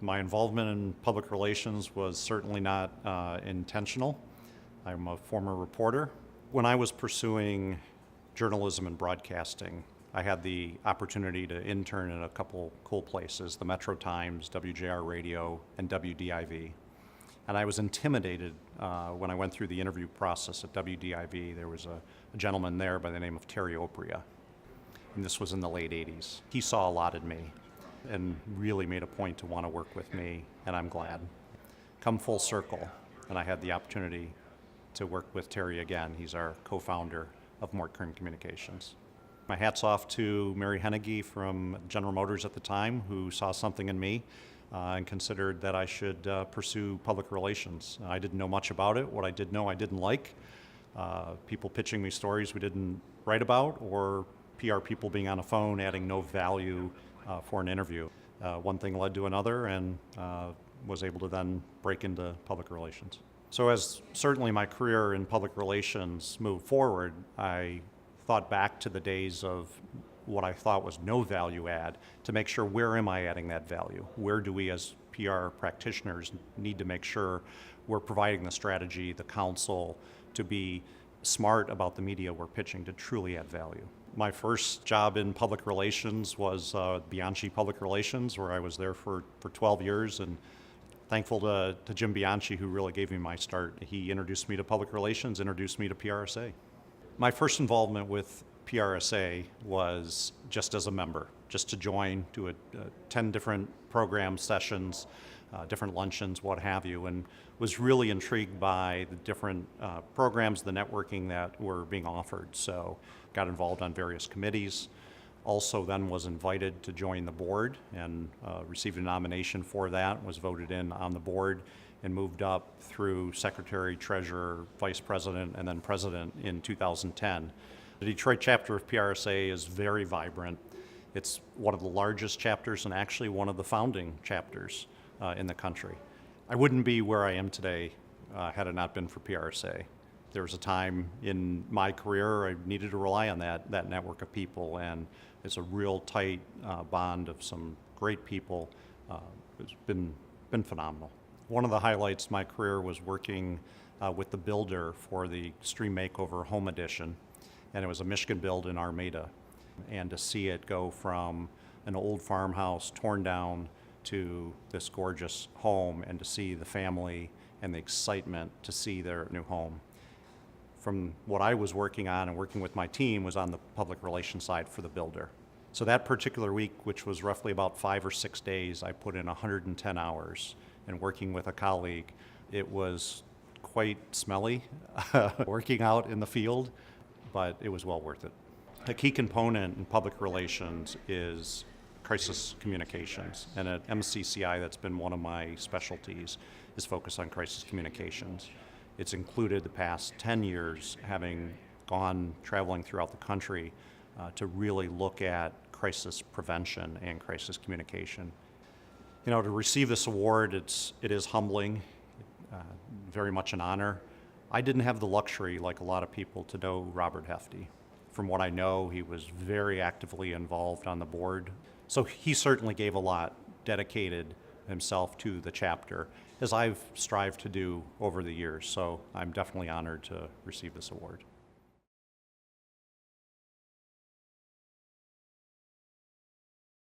My involvement in public relations was certainly not intentional. I'm a former reporter. When I was pursuing journalism and broadcasting, I had the opportunity to intern in a couple cool places, the Metro Times, WJR Radio, and WDIV. And I was intimidated when I went through the interview process at WDIV. There was a gentleman there by the name of Terry Opria, and this was in the late 80s. He saw a lot in me and really made a point to want to work with me, and I'm glad. Come full circle, and I had the opportunity to work with Terry again. He's our co-founder of Mort Kern Communications. My hat's off to Mary Hennigy from General Motors at the time, who saw something in me and considered that I should pursue public relations. I didn't know much about it. What I did know I didn't like. People pitching me stories we didn't write about, or PR people being on a phone adding no value for an interview. One thing led to another, and was able to then break into public relations. So as certainly my career in public relations moved forward, I thought back to the days of what I thought was no value add to make sure, where am I adding that value? Where do we as PR practitioners need to make sure we're providing the strategy, the counsel, to be smart about the media we're pitching to truly add value? My first job in public relations was Bianchi Public Relations, where I was there for 12 years, and thankful to Jim Bianchi, who really gave me my start. He introduced me to public relations, introduced me to PRSA. My first involvement with PRSA was just as a member, just to join, do 10 different program sessions, different luncheons, what have you, and was really intrigued by the different programs, the networking that were being offered. So got involved on various committees. Also then was invited to join the board and received a nomination for that, was voted in on the board, and moved up through secretary, treasurer, vice president, and then president in 2010. The Detroit chapter of PRSA is very vibrant. It's one of the largest chapters and actually one of the founding chapters in the country. I wouldn't be where I am today had it not been for PRSA. There was a time in my career I needed to rely on that network of people, and it's a real tight bond of some great people. It's been phenomenal. One of the highlights of my career was working with the builder for the Extreme Makeover Home Edition, and it was a Michigan build in Armada. And to see it go from an old farmhouse torn down to this gorgeous home, and to see the family and the excitement to see their new home. From what I was working on and working with my team was on the public relations side for the builder. So that particular week, which was roughly about 5 or 6 days, I put in 110 hours. And working with a colleague, it was quite smelly working out in the field, but it was well worth it. A key component in public relations is crisis communications, and at MCCI, that's been one of my specialties, is focus on crisis communications. It's included the past 10 years having gone traveling throughout the country to really look at crisis prevention and crisis communication. You know, to receive this award, it is humbling, very much an honor. I didn't have the luxury, like a lot of people, to know Robert Hefty. From what I know, he was very actively involved on the board. So he certainly gave a lot, dedicated himself to the chapter, as I've strived to do over the years. So I'm definitely honored to receive this award.